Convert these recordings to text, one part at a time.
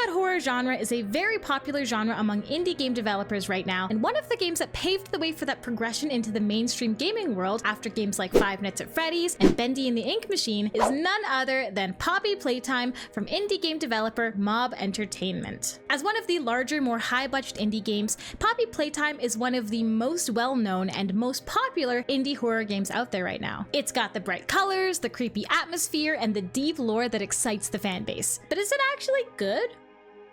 mascot horror genre is a very popular genre among indie game developers right now, and one of the games that paved the way for that progression into the mainstream gaming world after games like Five Nights at Freddy's and Bendy and the Ink Machine is none other than Poppy Playtime from indie game developer Mob Entertainment. As one of the larger, more high-budget indie games, Poppy Playtime is one of the most well-known and most popular indie horror games out there right now. It's got the bright colors, the creepy atmosphere, and the deep lore that excites the fan base. But is it actually good?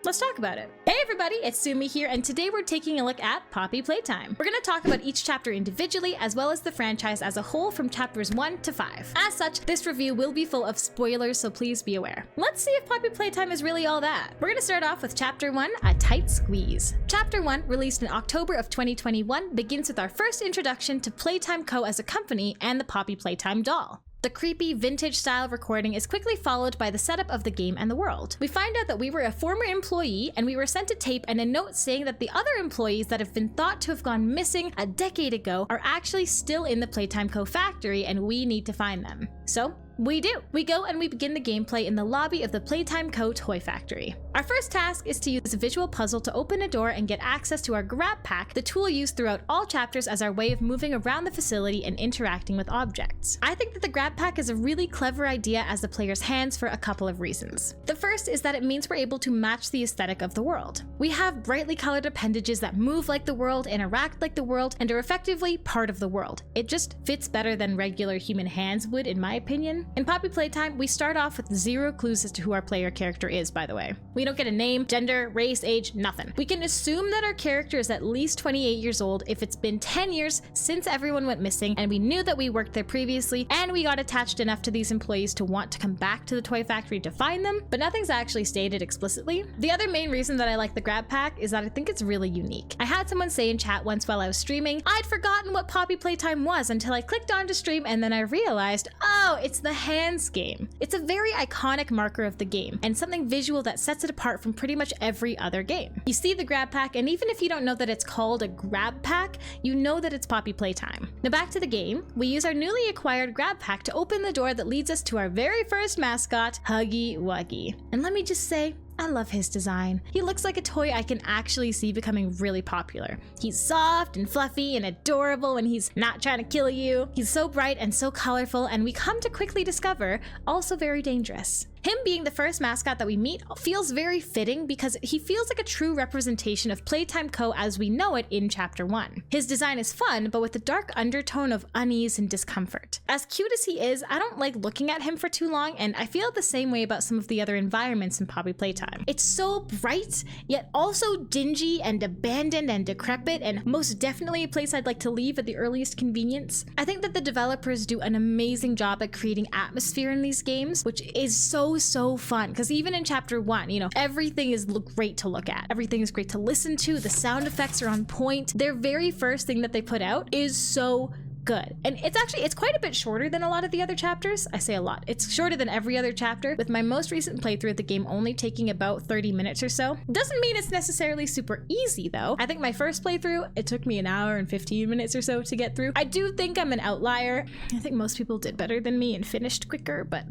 Let's talk about it. Hey everybody, it's Sumi here, and today we're taking a look at Poppy Playtime. We're gonna talk about each chapter individually, as well as the franchise as a whole from chapters 1 to 5. As such, this review will be full of spoilers, so please be aware. Let's see if Poppy Playtime is really all that. We're gonna start off with chapter 1, A Tight Squeeze. Chapter 1, released in October of 2021, begins with our first introduction to Playtime Co. as a company and the Poppy Playtime doll. The creepy, vintage-style recording is quickly followed by the setup of the game and the world. We find out that we were a former employee and we were sent a tape and a note saying that the other employees that have been thought to have gone missing a decade ago are actually still in the Playtime Co. factory and we need to find them. So, we do. We go and we begin the gameplay in the lobby of the Playtime Co. toy factory. Our first task is to use a visual puzzle to open a door and get access to our grab pack, the tool used throughout all chapters as our way of moving around the facility and interacting with objects. I think that the grab pack is a really clever idea as the player's hands for a couple of reasons. The first is that it means we're able to match the aesthetic of the world. We have brightly colored appendages that move like the world, interact like the world, and are effectively part of the world. It just fits better than regular human hands would, in my opinion. In Poppy Playtime, we start off with 0 clues as to who our player character is, by the way. We don't get a name, gender, race, age, nothing. We can assume that our character is at least 28 years old if it's been 10 years since everyone went missing and we knew that we worked there previously and we got attached enough to these employees to want to come back to the toy factory to find them, but nothing's actually stated explicitly. The other main reason that I like the grab pack is that I think it's really unique. I had someone say in chat once while I was streaming, I'd forgotten what Poppy Playtime was until I clicked on to stream and then I realized, oh, it's the hands game. It's a very iconic marker of the game and something visual that sets it apart from pretty much every other game. You see the grab pack, and even if you don't know that it's called a grab pack, you know that it's Poppy Playtime. Now back to the game, we use our newly acquired grab pack to open the door that leads us to our very first mascot, Huggy Wuggy. And let me just say, I love his design. He looks like a toy I can actually see becoming really popular. He's soft and fluffy and adorable when he's not trying to kill you. He's so bright and so colorful, and we come to quickly discover, also very dangerous. Him being the first mascot that we meet feels very fitting because he feels like a true representation of Playtime Co. as we know it in Chapter 1. His design is fun, but with a dark undertone of unease and discomfort. As cute as he is, I don't like looking at him for too long, and I feel the same way about some of the other environments in Poppy Playtime. It's so bright, yet also dingy and abandoned and decrepit, and most definitely a place I'd like to leave at the earliest convenience. I think that the developers do an amazing job at creating atmosphere in these games, which is so fun, because even in Chapter 1, you know, everything is great to look at. Everything is great to listen to. The sound effects are on point. Their very first thing that they put out is so good. And it's quite a bit shorter than a lot of the other chapters. I say a lot. It's shorter than every other chapter, with my most recent playthrough of the game only taking about 30 minutes or so. Doesn't mean it's necessarily super easy though. I think my first playthrough, it took me an hour and 15 minutes or so to get through. I do think I'm an outlier. I think most people did better than me and finished quicker, but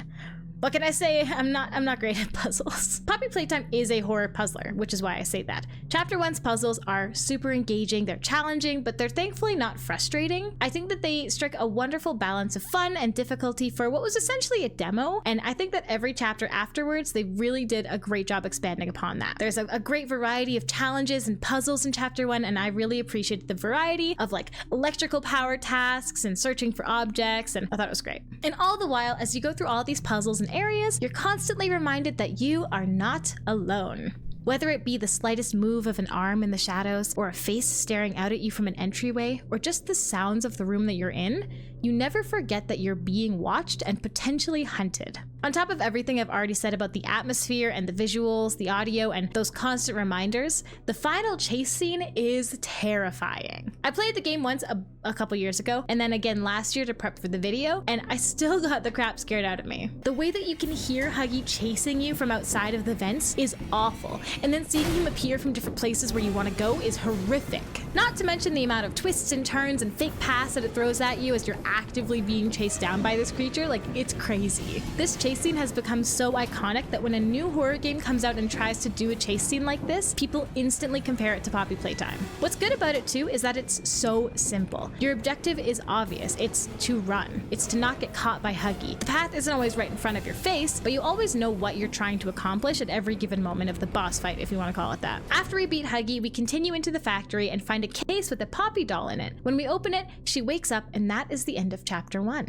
what can I say? I'm not great at puzzles. Poppy Playtime is a horror puzzler, which is why I say that. Chapter 1's puzzles are super engaging, they're challenging, but they're thankfully not frustrating. I think that they strike a wonderful balance of fun and difficulty for what was essentially a demo, and I think that every chapter afterwards, they really did a great job expanding upon that. There's a great variety of challenges and puzzles in Chapter 1, and I really appreciated the variety of like electrical power tasks and searching for objects, and I thought it was great. And all the while, as you go through all these puzzles and areas, you're constantly reminded that you are not alone. Whether it be the slightest move of an arm in the shadows, or a face staring out at you from an entryway, or just the sounds of the room that you're in, you never forget that you're being watched and potentially hunted. On top of everything I've already said about the atmosphere and the visuals, the audio, and those constant reminders, the final chase scene is terrifying. I played the game once a couple years ago, and then again last year to prep for the video, and I still got the crap scared out of me. The way that you can hear Huggy chasing you from outside of the vents is awful, and then seeing him appear from different places where you want to go is horrific. Not to mention the amount of twists and turns and fake paths that it throws at you as you're actively being chased down by this creature. Like, it's crazy. This chase chase scene has become so iconic that when a new horror game comes out and tries to do a chase scene like this, people instantly compare it to Poppy Playtime. What's good about it too is that it's so simple. Your objective is obvious. It's to run. It's to not get caught by Huggy. The path isn't always right in front of your face, but you always know what you're trying to accomplish at every given moment of the boss fight, if you want to call it that. After we beat Huggy, we continue into the factory and find a case with a Poppy doll in it. When we open it, she wakes up, and that is the end of chapter 1.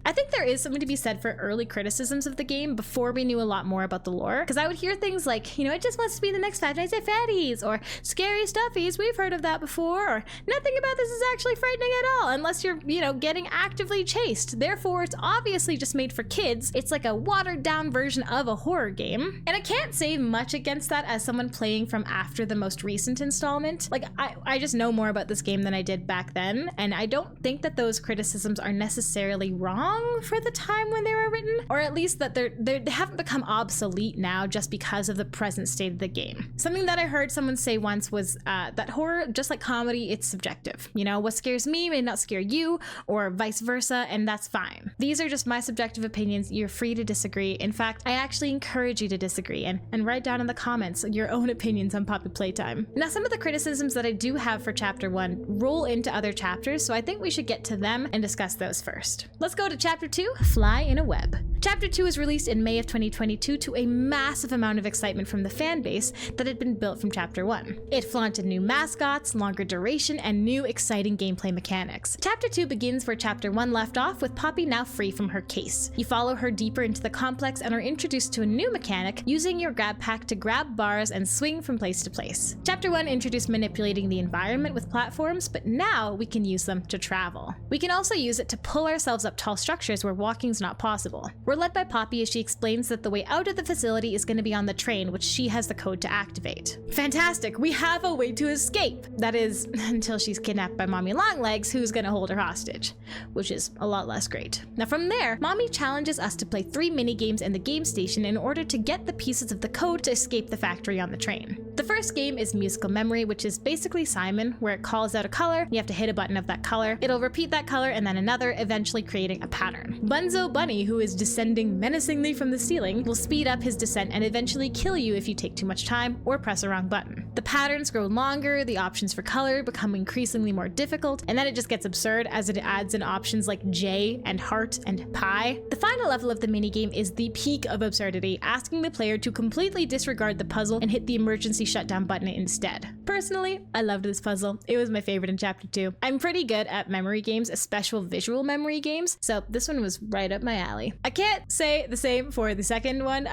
I think there is something to be said for early criticisms of the game before we knew a lot more about the lore, because I would hear things like, it just wants to be the next Five Nights at Freddy's, or scary stuffies, we've heard of that before, or nothing about this is actually frightening at all unless you're, getting actively chased. Therefore, it's obviously just made for kids. It's like a watered down version of a horror game. And I can't say much against that as someone playing from after the most recent installment. Like, I just know more about this game than I did back then, and I don't think that those criticisms are necessarily wrong for the time when they were written, or at least that they haven't become obsolete now just because of the present state of the game. Something that I heard someone say once was that horror, just like comedy, it's subjective. What scares me may not scare you, or vice versa, and that's fine. These are just my subjective opinions. You're free to disagree. In fact, I actually encourage you to disagree and write down in the comments your own opinions on Poppy Playtime. Now, some of the criticisms that I do have for chapter 1 roll into other chapters, so I think we should get to them and discuss those first. Let's go to Chapter 2, Fly in a Web. Chapter 2 was released in May of 2022 to a massive amount of excitement from the fan base that had been built from Chapter 1. It flaunted new mascots, longer duration, and new exciting gameplay mechanics. Chapter 2 begins where Chapter 1 left off, with Poppy now free from her case. You follow her deeper into the complex and are introduced to a new mechanic, using your grab pack to grab bars and swing from place to place. Chapter 1 introduced manipulating the environment with platforms, but now we can use them to travel. We can also use it to pull ourselves up tall structures where walking's not possible. We're led by Poppy as she explains that the way out of the facility is going to be on the train, which she has the code to activate. Fantastic! We have a way to escape! That is, until she's kidnapped by Mommy Longlegs, who's going to hold her hostage, which is a lot less great. Now from there, Mommy challenges us to play 3 mini-games in the game station in order to get the pieces of the code to escape the factory on the train. The first game is Musical Memory, which is basically Simon, where it calls out a color, you have to hit a button of that color, it'll repeat that color and then another, eventually creating a pattern. Bunzo Bunny, who is descending menacingly from the ceiling, will speed up his descent and eventually kill you if you take too much time or press a wrong button. The patterns grow longer, the options for color become increasingly more difficult, and then it just gets absurd as it adds in options like J and heart and pie. The final level of the minigame is the peak of absurdity, asking the player to completely disregard the puzzle and hit the emergency shutdown button instead. Personally, I loved this puzzle. It was my favorite in Chapter 2. I'm pretty good at memory games, especially visual memory games, so this one was right up my alley. I can't say the same for the second one,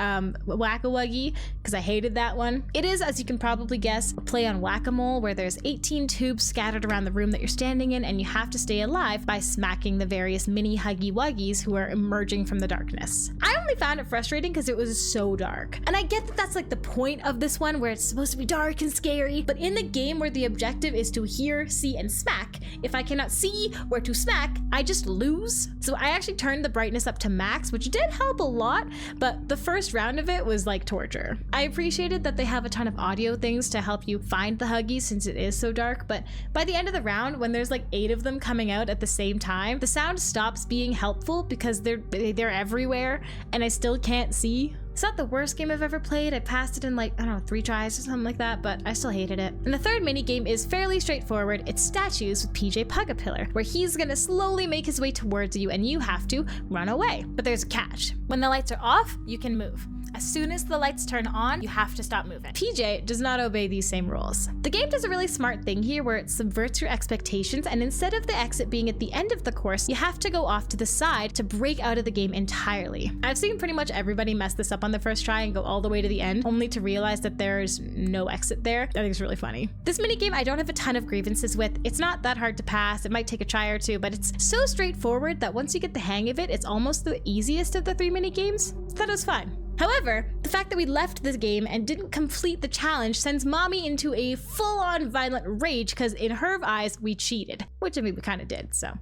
Whack-A-Wuggy, because I hated that one. It is, as you can probably guess, a play on whack-a-mole where there's 18 tubes scattered around the room that you're standing in, and you have to stay alive by smacking the various mini Huggy Wuggies who are emerging from the darkness. I only found it frustrating because it was so dark. And I get that that's like the point of this one, where it's supposed to be dark and scary, but in the game where the objective is to hear, see, and smack, if I cannot see where to smack, I just lose. So I actually turned the brightness up to max, which did help a lot, but the first round of it was like torture. I appreciated that they have a ton of audio things to help you find the Huggies since it is so dark, but by the end of the round, when there's like 8 of them coming out at the same time, the sound stops being helpful because they're everywhere and I still can't see. It's not the worst game I've ever played. I passed it in like, 3 tries or something like that, but I still hated it. And the third minigame is fairly straightforward. It's Statues with PJ Pugapillar, where he's gonna slowly make his way towards you and you have to run away. But there's a catch. When the lights are off, you can move. As soon as the lights turn on, you have to stop moving. PJ does not obey these same rules. The game does a really smart thing here where it subverts your expectations, and instead of the exit being at the end of the course, you have to go off to the side to break out of the game entirely. I've seen pretty much everybody mess this up on the first try and go all the way to the end, only to realize that there's no exit there. I think it's really funny. This minigame I don't have a ton of grievances with. It's not that hard to pass. It might take a try or two, but it's so straightforward that once you get the hang of it, it's almost the easiest of the 3 minigames. So that was fine. However, the fact that we left this game and didn't complete the challenge sends Mommy into a full-on violent rage because in her eyes, we cheated. Which I mean, we kind of did, so.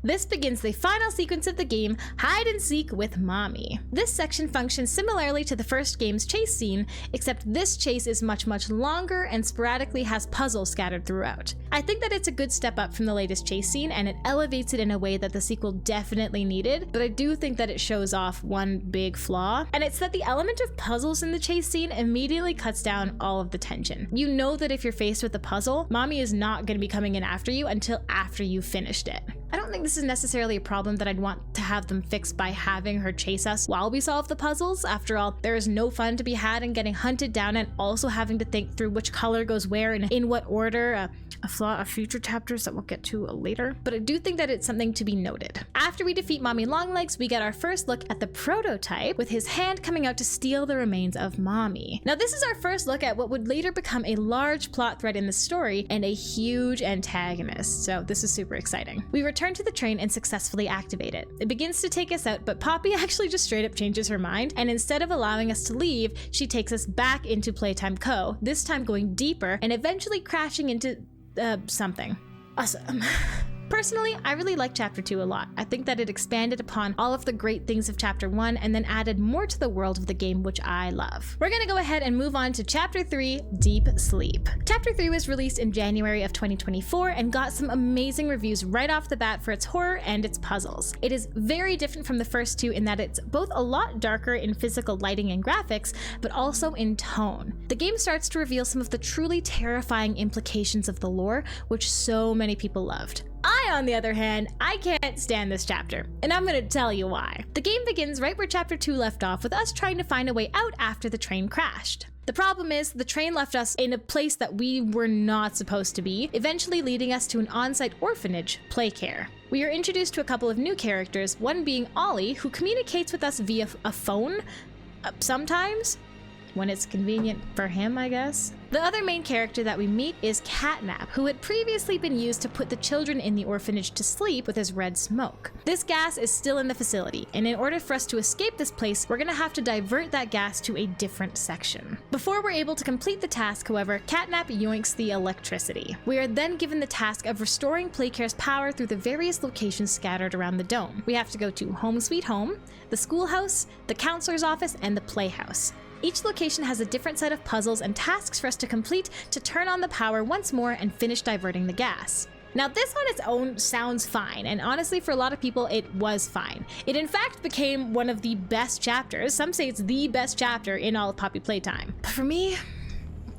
This begins the final sequence of the game, Hide and Seek with Mommy. This section functions similarly to the first game's chase scene, except this chase is much longer and sporadically has puzzles scattered throughout. I think that it's a good step up from the latest chase scene, and it elevates it in a way that the sequel definitely needed, but I do think that it shows off one big flaw, and it's that the element of puzzles in the chase scene immediately cuts down all of the tension. You know that if you're faced with a puzzle, Mommy is not going to be coming in after you until after you've finished it. I don't think this is necessarily a problem that I'd want to have them fix by having her chase us while we solve the puzzles. After all, there is no fun to be had in getting hunted down and also having to think through which color goes where and in what order. A flaw of future chapters that we'll get to later, but I do think that it's something to be noted. After we defeat Mommy Longlegs, we get our first look at the prototype with his hand coming out to steal the remains of Mommy. Now this is our first look at what would later become a large plot thread in the story and a huge antagonist, so this is super exciting. We return to the train and successfully activate it. It begins to take us out, but Poppy actually just straight up changes her mind, and instead of allowing us to leave, she takes us back into Playtime Co., this time going deeper and eventually crashing into something. Awesome. Personally, I really like Chapter 2 a lot. I think that it expanded upon all of the great things of Chapter 1 and then added more to the world of the game, which I love. We're gonna go ahead and move on to Chapter 3, Deep Sleep. Chapter 3 was released in January of 2024 and got some amazing reviews right off the bat for its horror and its puzzles. It is very different from the first two in that it's both a lot darker in physical lighting and graphics, but also in tone. The game starts to reveal some of the truly terrifying implications of the lore, which so many people loved. I, on the other hand, I can't stand this chapter, and I'm gonna tell you why. The game begins right where Chapter 2 left off, with us trying to find a way out after the train crashed. The problem is, the train left us in a place that we were not supposed to be, eventually leading us to an on-site orphanage, Playcare. We are introduced to a couple of new characters, one being Ollie, who communicates with us via a phone, sometimes, when it's convenient for him, I guess. The other main character that we meet is Catnap, who had previously been used to put the children in the orphanage to sleep with his red smoke. This gas is still in the facility, and in order for us to escape this place, we're gonna have to divert that gas to a different section. Before we're able to complete the task, however, Catnap yoinks the electricity. We are then given the task of restoring Playcare's power through the various locations scattered around the dome. We have to go to Home Sweet Home, the schoolhouse, the counselor's office, and the playhouse. Each location has a different set of puzzles and tasks for us to complete to turn on the power once more and finish diverting the gas. Now this on its own sounds fine, and honestly for a lot of people it was fine. It in fact became one of the best chapters, some say it's the best chapter in all of Poppy Playtime. But for me,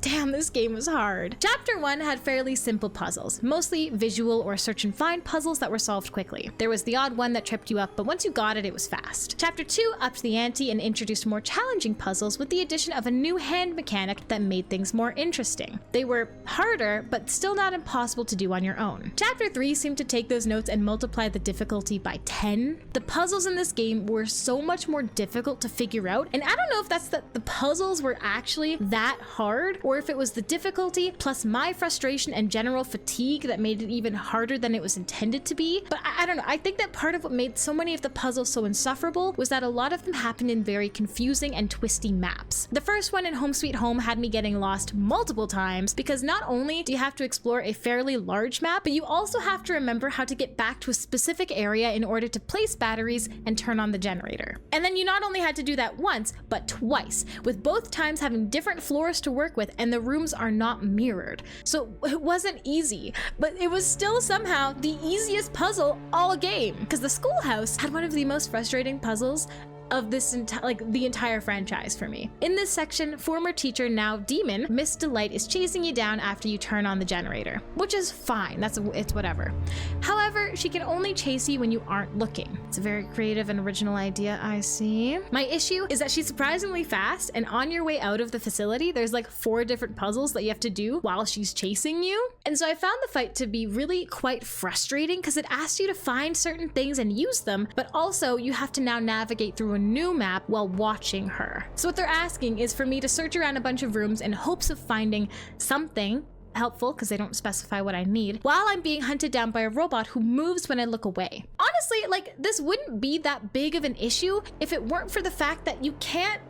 damn, this game was hard. Chapter 1 had fairly simple puzzles, mostly visual or search and find puzzles that were solved quickly. There was the odd one that tripped you up, but once you got it, it was fast. Chapter 2 upped the ante and introduced more challenging puzzles with the addition of a new hand mechanic that made things more interesting. They were harder, but still not impossible to do on your own. Chapter 3 seemed to take those notes and multiply the difficulty by 10. The puzzles in this game were so much more difficult to figure out, and I don't know if that's that the puzzles were actually that hard, or if it was the difficulty plus my frustration and general fatigue that made it even harder than it was intended to be. But I don't know, I think that part of what made so many of the puzzles so insufferable was that a lot of them happened in very confusing and twisty maps. The first one in Home Sweet Home had me getting lost multiple times because not only do you have to explore a fairly large map, but you also have to remember how to get back to a specific area in order to place batteries and turn on the generator. And then you not only had to do that once, but twice, with both times having different floors to work with, and the rooms are not mirrored. So it wasn't easy, but it was still somehow the easiest puzzle all game, because the schoolhouse had one of the most frustrating puzzles of this the entire franchise for me. In this section, former teacher, now demon, Miss Delight, is chasing you down after you turn on the generator, which is fine, it's whatever. However, she can only chase you when you aren't looking. It's a very creative and original idea, I see. My issue is that she's surprisingly fast, and on your way out of the facility, there's like 4 different puzzles that you have to do while she's chasing you. And so I found the fight to be really quite frustrating because it asks you to find certain things and use them, but also you have to now navigate through a new map while watching her. So what they're asking is for me to search around a bunch of rooms in hopes of finding something helpful, because they don't specify what I need, while I'm being hunted down by a robot who moves when I look away. Honestly, like, this wouldn't be that big of an issue if it weren't for the fact that you can't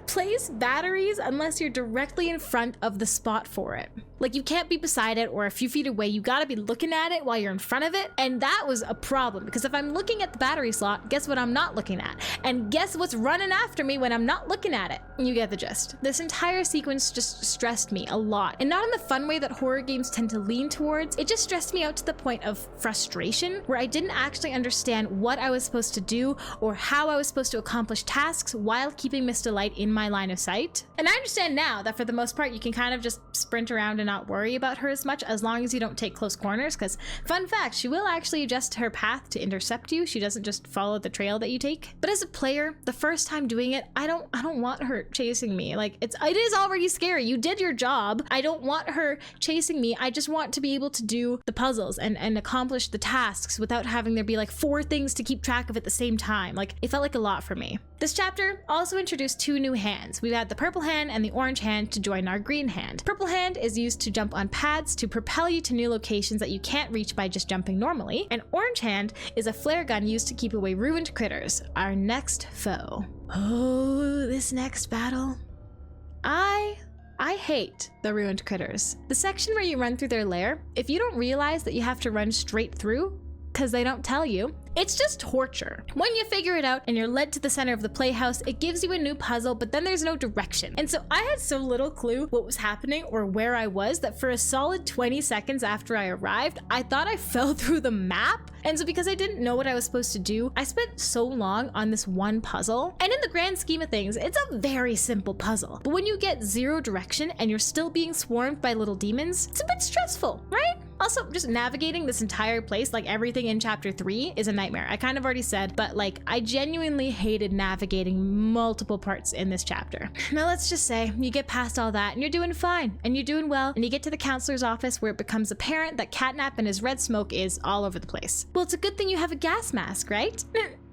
place batteries unless you're directly in front of the spot for it. Like, you can't be beside it or a few feet away. You gotta be looking at it while you're in front of it. And that was a problem because if I'm looking at the battery slot, guess what I'm not looking at? And guess what's running after me when I'm not looking at it? You get the gist. This entire sequence just stressed me a lot. And not in the fun way that horror games tend to lean towards. It just stressed me out to the point of frustration where I didn't actually understand what I was supposed to do or how I was supposed to accomplish tasks while keeping Miss Delight in my line of sight. And I understand now that for the most part, you can kind of just sprint around and not worry about her as much as long as you don't take close corners, because fun fact, she will actually adjust her path to intercept you. She doesn't just follow the trail that you take. But as a player, the first time doing it, I don't want her chasing me. Like, it is already scary. You did your job. I don't want her chasing me. I just want to be able to do the puzzles and accomplish the tasks without having there be like 4 things to keep track of at the same time. Like, it felt like a lot for me. This chapter also introduced 2 new hands. We've had the purple hand and the orange hand to join our green hand. Purple hand is used to jump on pads to propel you to new locations that you can't reach by just jumping normally. And orange hand is a flare gun used to keep away ruined critters, our next foe. Oh, this next battle. I hate the ruined critters. The section where you run through their lair, if you don't realize that you have to run straight through, because they don't tell you, it's just torture. When you figure it out and you're led to the center of the playhouse, it gives you a new puzzle, but then there's no direction. And so I had so little clue what was happening or where I was that for a solid 20 seconds after I arrived, I thought I fell through the map. And so because I didn't know what I was supposed to do, I spent so long on this one puzzle. And in the grand scheme of things, it's a very simple puzzle. But when you get 0 direction and you're still being swarmed by little demons, it's a bit stressful, right? Also, just navigating this entire place, like everything in chapter 3, is a nightmare. I kind of already said, but like, I genuinely hated navigating multiple parts in this chapter. Now let's just say you get past all that and you're doing fine and you're doing well, and you get to the counselor's office where it becomes apparent that Catnap and his red smoke is all over the place. Well, it's a good thing you have a gas mask, right?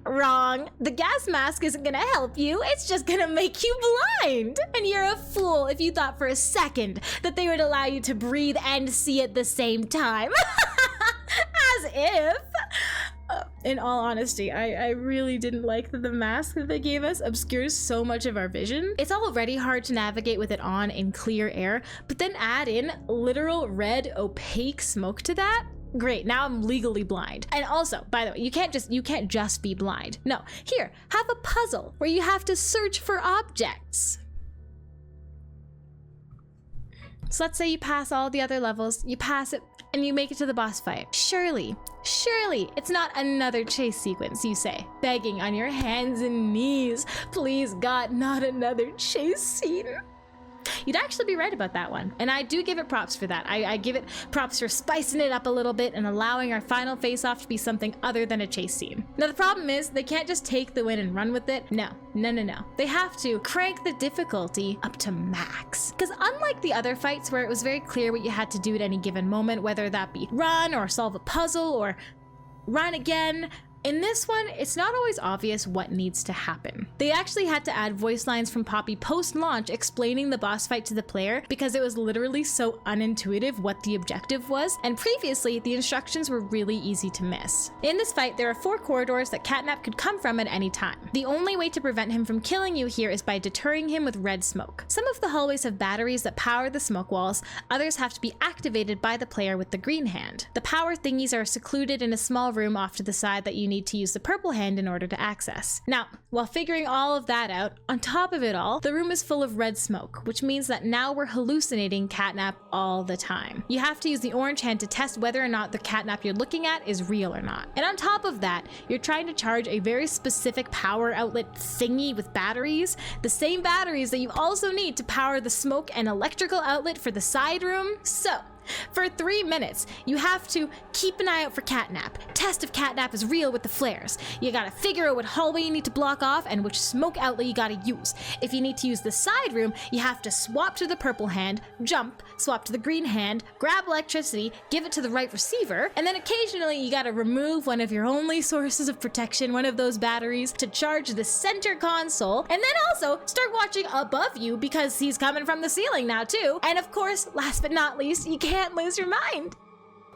Wrong. The gas mask isn't gonna help you. It's just gonna make you blind. And you're a fool if you thought for a second that they would allow you to breathe and see at the same time. As if. In all honesty, I really didn't like that the mask that they gave us obscures so much of our vision. It's already hard to navigate with it on in clear air, but then add in literal red opaque smoke to that. Great, now I'm legally blind. And also, by the way, you can't just be blind. No, here, have a puzzle where you have to search for objects. So let's say you pass all the other levels, you pass it, and you make it to the boss fight. Surely, it's not another chase sequence, you say, begging on your hands and knees. Please, God, not another chase scene. You'd actually be right about that one, and I do give it props for that. I give it props for spicing it up a little bit and allowing our final face-off to be something other than a chase scene. Now the problem is, they can't just take the win and run with it. No. They have to crank the difficulty up to max. Because unlike the other fights where it was very clear what you had to do at any given moment, whether that be run or solve a puzzle or run again, in this one, it's not always obvious what needs to happen. They actually had to add voice lines from Poppy post-launch explaining the boss fight to the player because it was literally so unintuitive what the objective was, and previously, the instructions were really easy to miss. In this fight, there are 4 corridors that Catnap could come from at any time. The only way to prevent him from killing you here is by deterring him with red smoke. Some of the hallways have batteries that power the smoke walls, others have to be activated by the player with the green hand. The power thingies are secluded in a small room off to the side that you need to use the purple hand in order to access. Now, while figuring all of that out, on top of it all, the room is full of red smoke, which means that now we're hallucinating Catnap all the time. You have to use the orange hand to test whether or not the Catnap you're looking at is real or not. And on top of that, you're trying to charge a very specific power outlet thingy with batteries, the same batteries that you also need to power the smoke and electrical outlet for the side room. So, for 3 minutes, you have to keep an eye out for Catnap, test if Catnap is real with the flares. You gotta figure out what hallway you need to block off and which smoke outlet you gotta use. If you need to use the side room, you have to swap to the purple hand, jump, swap to the green hand, grab electricity, give it to the right receiver, and then occasionally you gotta remove one of your only sources of protection, one of those batteries, to charge the center console, and then also start watching above you because he's coming from the ceiling now too. And of course, last but not least, you can't lose your mind.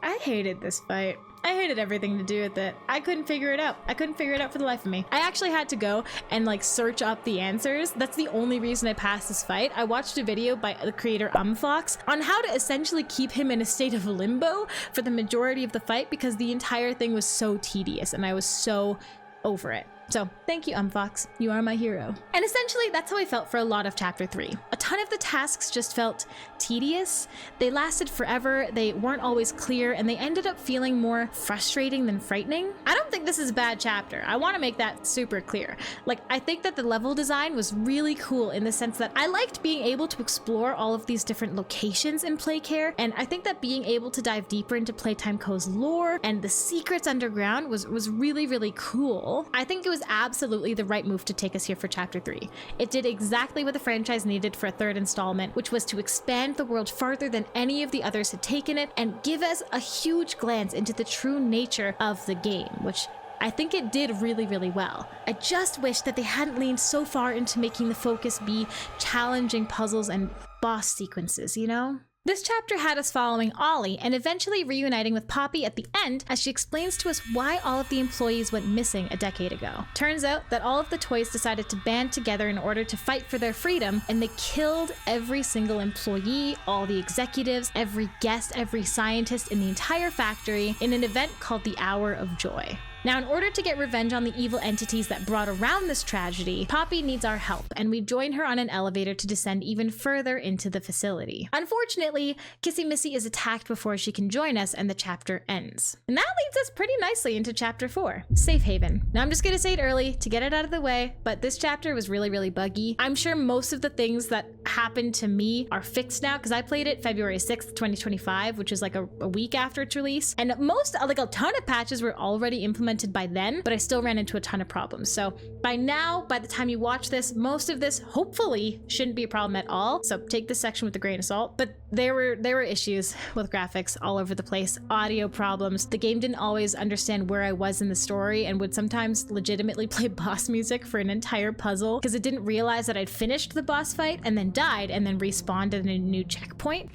I hated this fight. I hated everything to do with it. I couldn't figure it out. I couldn't figure it out for the life of me. I actually had to go and like search up the answers. That's the only reason I passed this fight. I watched a video by the creator Fox on how to essentially keep him in a state of limbo for the majority of the fight because the entire thing was so tedious and I was so over it. So thank you, Fox. You are my hero. And essentially, that's how I felt for a lot of Chapter 3. A ton of the tasks just felt tedious. They lasted forever, they weren't always clear, and they ended up feeling more frustrating than frightening. I don't think this is a bad chapter. I want to make that super clear. Like, I think that the level design was really cool in the sense that I liked being able to explore all of these different locations in Playcare, and I think that being able to dive deeper into Playtime Co.'s lore and the secrets underground was really, really cool. I think it was absolutely the right move to take us here for Chapter 3. It did exactly what the franchise needed for a third installment, which was to expand the world farther than any of the others had taken it and give us a huge glance into the true nature of the game, which I think it did really, really well. I just wish that they hadn't leaned so far into making the focus be challenging puzzles and boss sequences, you know? This chapter had us following Ollie and eventually reuniting with Poppy at the end as she explains to us why all of the employees went missing a decade ago. Turns out that all of the toys decided to band together in order to fight for their freedom, and they killed every single employee, all the executives, every guest, every scientist in the entire factory in an event called the Hour of Joy. Now, in order to get revenge on the evil entities that brought around this tragedy, Poppy needs our help, and we join her on an elevator to descend even further into the facility. Unfortunately, Kissy Missy is attacked before she can join us, and the chapter ends. And that leads us pretty nicely into Chapter 4, Safe Haven. Now, I'm just gonna say it early to get it out of the way, but this chapter was really, really buggy. I'm sure most of the things that happened to me are fixed now, because I played it February 6th, 2025, which is like a week after its release, and like a ton of patches were already implemented by then, but I still ran into a ton of problems. So by now, by the time you watch this, most of this hopefully shouldn't be a problem at all. So take this section with a grain of salt. But there were issues with graphics all over the place, audio problems. The game didn't always understand where I was in the story and would sometimes legitimately play boss music for an entire puzzle because it didn't realize that I'd finished the boss fight and then died and then respawned at a new checkpoint.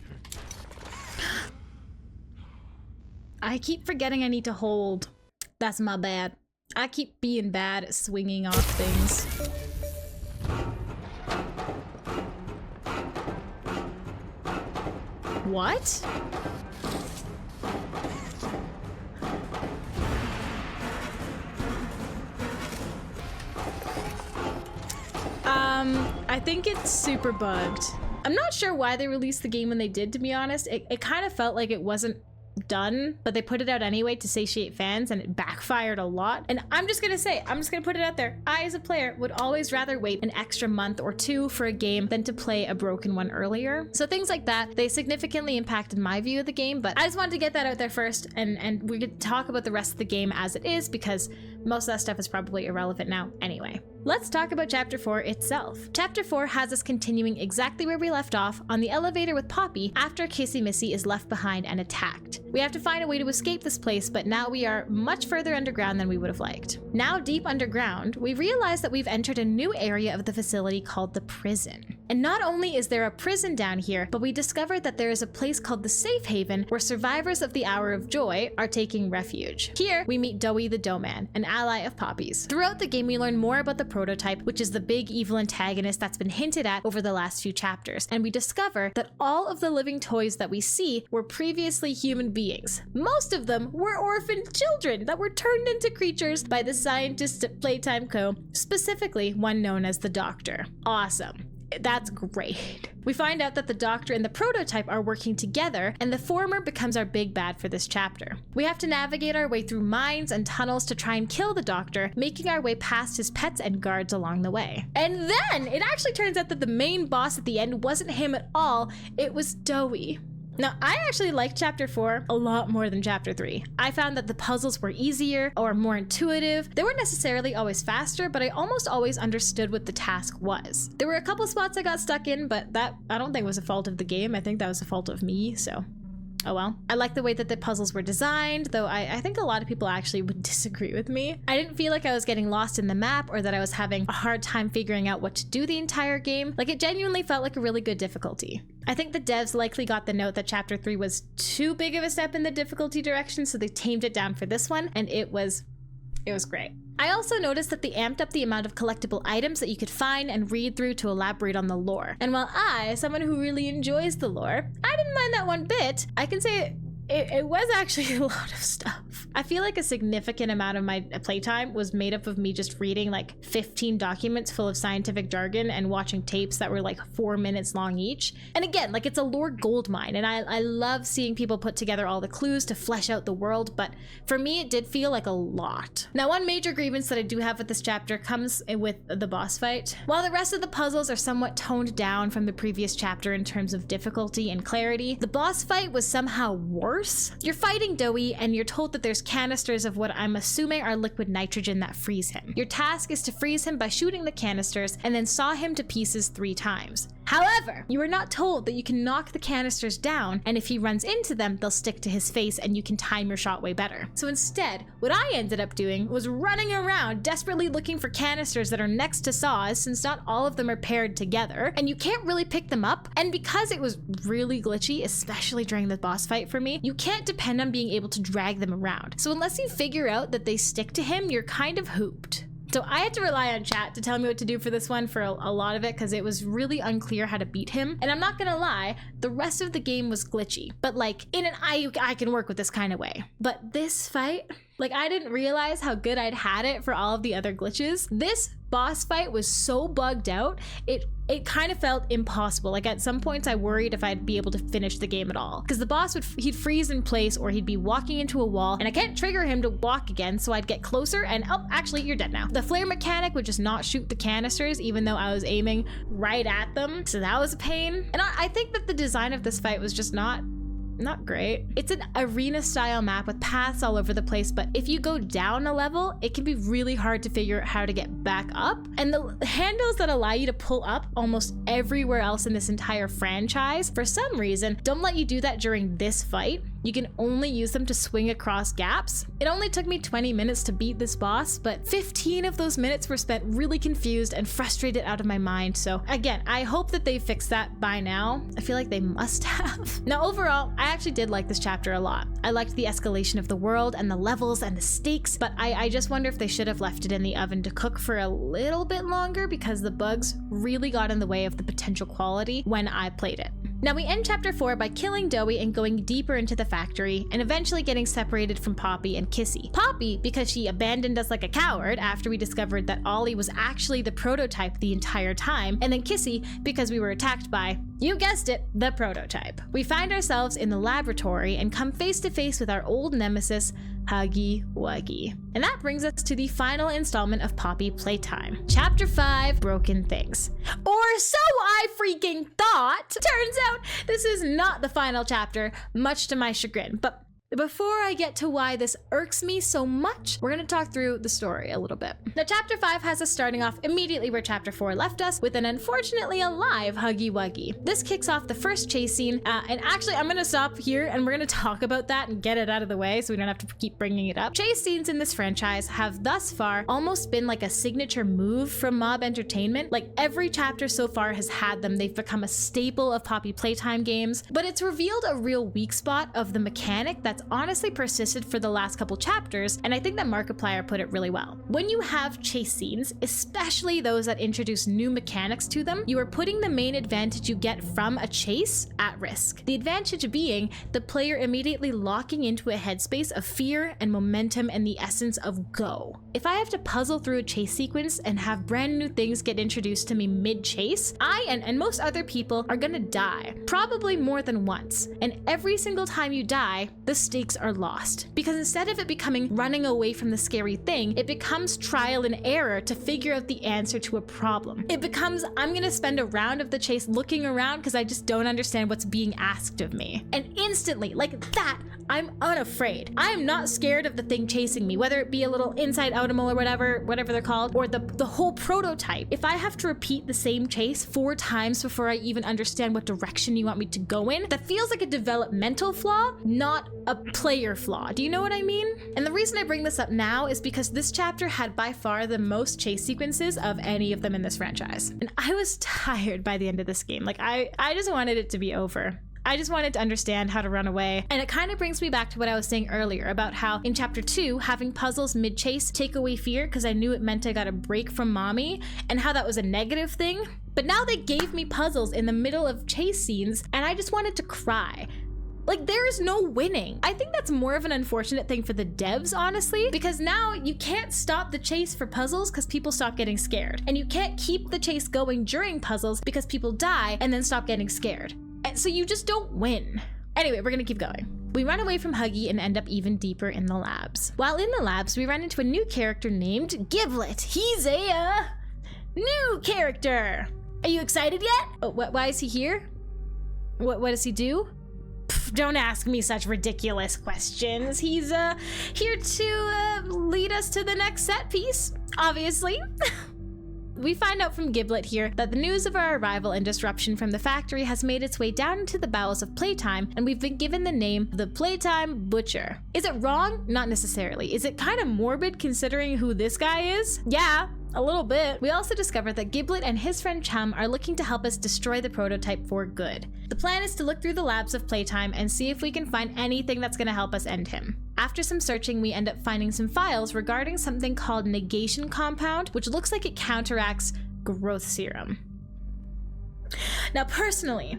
I keep forgetting I need to hold. That's my bad. I keep being bad at swinging off things. What? I think it's super bugged. I'm not sure why they released the game when they did, to be honest. It kind of felt like it wasn't done, but they put it out anyway to satiate fans, and it backfired a lot. And I'm just gonna put it out there. I, as a player, would always rather wait an extra month or two for a game than to play a broken one earlier. So things like that, they significantly impacted my view of the game, but I just wanted to get that out there first, and we could talk about the rest of the game as it is, because most of that stuff is probably irrelevant now anyway. Let's talk about Chapter 4 itself. Chapter 4 has us continuing exactly where we left off on the elevator with Poppy after Kissy Missy is left behind and attacked. We have to find a way to escape this place, but now we are much further underground than we would have liked. Now deep underground, we realize that we've entered a new area of the facility called the prison. And not only is there a prison down here, but we discovered that there is a place called the Safe Haven where survivors of the Hour of Joy are taking refuge. Here, we meet Doughy the Doughman, an ally of Poppy's. Throughout the game, we learn more about the prototype, which is the big evil antagonist that's been hinted at over the last few chapters, and we discover that all of the living toys that we see were previously human beings. Most of them were orphaned children that were turned into creatures by the scientists at Playtime Co., specifically one known as the Doctor. Awesome. That's great. We find out that the Doctor and the prototype are working together, and the former becomes our big bad for this chapter. We have to navigate our way through mines and tunnels to try and kill the Doctor, making our way past his pets and guards along the way. And then it actually turns out that the main boss at the end wasn't him at all, it was Doughy. Now, I actually liked Chapter 4 a lot more than Chapter 3. I found that the puzzles were easier or more intuitive. They weren't necessarily always faster, but I almost always understood what the task was. There were a couple spots I got stuck in, but that I don't think was a fault of the game. I think that was a fault of me, so oh well. I like the way that the puzzles were designed, though I think a lot of people actually would disagree with me. I didn't feel like I was getting lost in the map or that I was having a hard time figuring out what to do the entire game. Like, it genuinely felt like a really good difficulty. I think the devs likely got the note that chapter 3 was too big of a step in the difficulty direction, so they tamed it down for this one, and it was great. I also noticed that they amped up the amount of collectible items that you could find and read through to elaborate on the lore. And while I, someone who really enjoys the lore, I didn't mind that one bit, I can say it was actually a lot of stuff. I feel like a significant amount of my playtime was made up of me just reading like 15 documents full of scientific jargon and watching tapes that were like 4 minutes long each. And again, like, it's a lore goldmine, and I love seeing people put together all the clues to flesh out the world, but for me it did feel like a lot. Now, one major grievance that I do have with this chapter comes with the boss fight. While the rest of the puzzles are somewhat toned down from the previous chapter in terms of difficulty and clarity, the boss fight was somehow worse. You're fighting Dowie and you're told that there's canisters of what I'm assuming are liquid nitrogen that freeze him. Your task is to freeze him by shooting the canisters and then saw him to pieces 3 times. However, you are not told that you can knock the canisters down, and if he runs into them, they'll stick to his face and you can time your shot way better. So instead, what I ended up doing was running around desperately looking for canisters that are next to saws, since not all of them are paired together, and you can't really pick them up, and because it was really glitchy, especially during the boss fight for me, you can't depend on being able to drag them around. So unless you figure out that they stick to him, you're kind of hooped. So I had to rely on chat to tell me what to do for this one for a lot of it, because it was really unclear how to beat him. And I'm not gonna lie, the rest of the game was glitchy, but like in an I can work with this kind of way. But this fight, like, I didn't realize how good I'd had it for all of the other glitches. This boss fight was so bugged out, it kind of felt impossible. Like, at some points I worried if I'd be able to finish the game at all, because the boss he'd freeze in place, or he'd be walking into a wall and I can't trigger him to walk again, so I'd get closer and oh, actually you're dead now. The flare mechanic would just not shoot the canisters even though I was aiming right at them, so that was a pain. And I think that the design of this fight was just not great. It's an arena style map with paths all over the place, but if you go down a level, it can be really hard to figure out how to get back up. And the handles that allow you to pull up almost everywhere else in this entire franchise, for some reason, don't let you do that during this fight. You can only use them to swing across gaps. It only took me 20 minutes to beat this boss, but 15 of those minutes were spent really confused and frustrated out of my mind. So again, I hope that they fixed that by now. I feel like they must have. Now overall, I actually did like this chapter a lot. I liked the escalation of the world and the levels and the stakes, but I just wonder if they should have left it in the oven to cook for a little bit longer, because the bugs really got in the way of the potential quality when I played it. Now we end chapter 4 by killing Dowie and going deeper into the factory and eventually getting separated from Poppy and Kissy. Poppy, because she abandoned us like a coward after we discovered that Ollie was actually the prototype the entire time, and then Kissy because we were attacked by, you guessed it, the prototype. We find ourselves in the laboratory and come face to face with our old nemesis, Huggy Wuggy. And that brings us to the final installment of Poppy Playtime. Chapter 5, Broken Things. Or so I freaking thought! Turns out this is not the final chapter, much to my chagrin, but before I get to why this irks me so much, we're gonna talk through the story a little bit. Now, chapter 5 has us starting off immediately where chapter 4 left us, with an unfortunately alive Huggy Wuggy. This kicks off the first chase scene, and actually I'm gonna stop here and we're gonna talk about that and get it out of the way so we don't have to keep bringing it up. Chase scenes in this franchise have thus far almost been like a signature move from Mob Entertainment. Like, every chapter so far has had them. They've become a staple of Poppy Playtime games, but it's revealed a real weak spot of the mechanic that's honestly persisted for the last couple chapters, and I think that Markiplier put it really well. When you have chase scenes, especially those that introduce new mechanics to them, you are putting the main advantage you get from a chase at risk. The advantage being the player immediately locking into a headspace of fear and momentum and the essence of go. If I have to puzzle through a chase sequence and have brand new things get introduced to me mid-chase, I and most other people are gonna die, probably more than once. And every single time you die, the stakes are lost. Because instead of it becoming running away from the scary thing, it becomes trial and error to figure out the answer to a problem. It becomes, I'm gonna spend a round of the chase looking around because I just don't understand what's being asked of me. And instantly, like that, I'm unafraid. I am not scared of the thing chasing me, whether it be a little inside animal or whatever they're called, or the whole prototype. If I have to repeat the same chase 4 times before I even understand what direction you want me to go in, that feels like a developmental flaw, not a player flaw. Do you know what I mean? And the reason I bring this up now is because this chapter had by far the most chase sequences of any of them in this franchise. And I was tired by the end of this game. Like I just wanted it to be over. I just wanted to understand how to run away. And it kind of brings me back to what I was saying earlier about how in chapter 2, having puzzles mid-chase take away fear because I knew it meant I got a break from mommy, and how that was a negative thing. But now they gave me puzzles in the middle of chase scenes and I just wanted to cry. Like, there is no winning. I think that's more of an unfortunate thing for the devs, honestly, because now you can't stop the chase for puzzles because people stop getting scared. And you can't keep the chase going during puzzles because people die and then stop getting scared. And so you just don't win. Anyway, we're gonna keep going. We run away from Huggy and end up even deeper in the labs. While in the labs, we run into a new character named Giblet. He's a new character. Are you excited yet? Oh, why is he here? What does he do? Don't ask me such ridiculous questions. He's here to lead us to the next set piece, obviously. We find out from Giblet here that the news of our arrival and disruption from the factory has made its way down into the bowels of Playtime, and we've been given the name the Playtime Butcher. Is it wrong? Not necessarily. Is it kind of morbid considering who this guy is? Yeah. A little bit. We also discover that Giblet and his friend Chum are looking to help us destroy the prototype for good. The plan is to look through the labs of Playtime and see if we can find anything that's going to help us end him. After some searching, we end up finding some files regarding something called negation compound, which looks like it counteracts growth serum. Now, personally,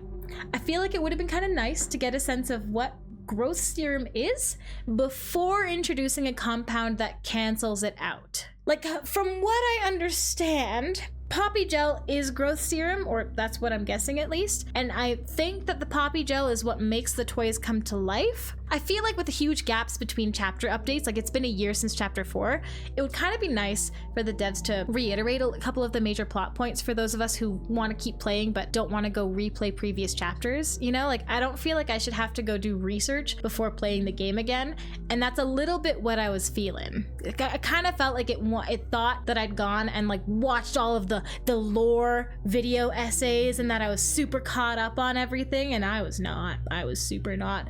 I feel like it would have been kind of nice to get a sense of what growth serum is before introducing a compound that cancels it out. Like, from what I understand, Poppy Gel is growth serum, or that's what I'm guessing at least, and I think that the Poppy Gel is what makes the toys come to life. I feel like with the huge gaps between chapter updates, like it's been a year since chapter 4, it would kind of be nice for the devs to reiterate a couple of the major plot points for those of us who want to keep playing but don't want to go replay previous chapters. You know, like I don't feel like I should have to go do research before playing the game again, and that's a little bit what I was feeling. I kind of felt like it thought that I'd gone and like watched all of the lore video essays and that I was super caught up on everything, and I was not. I was super not.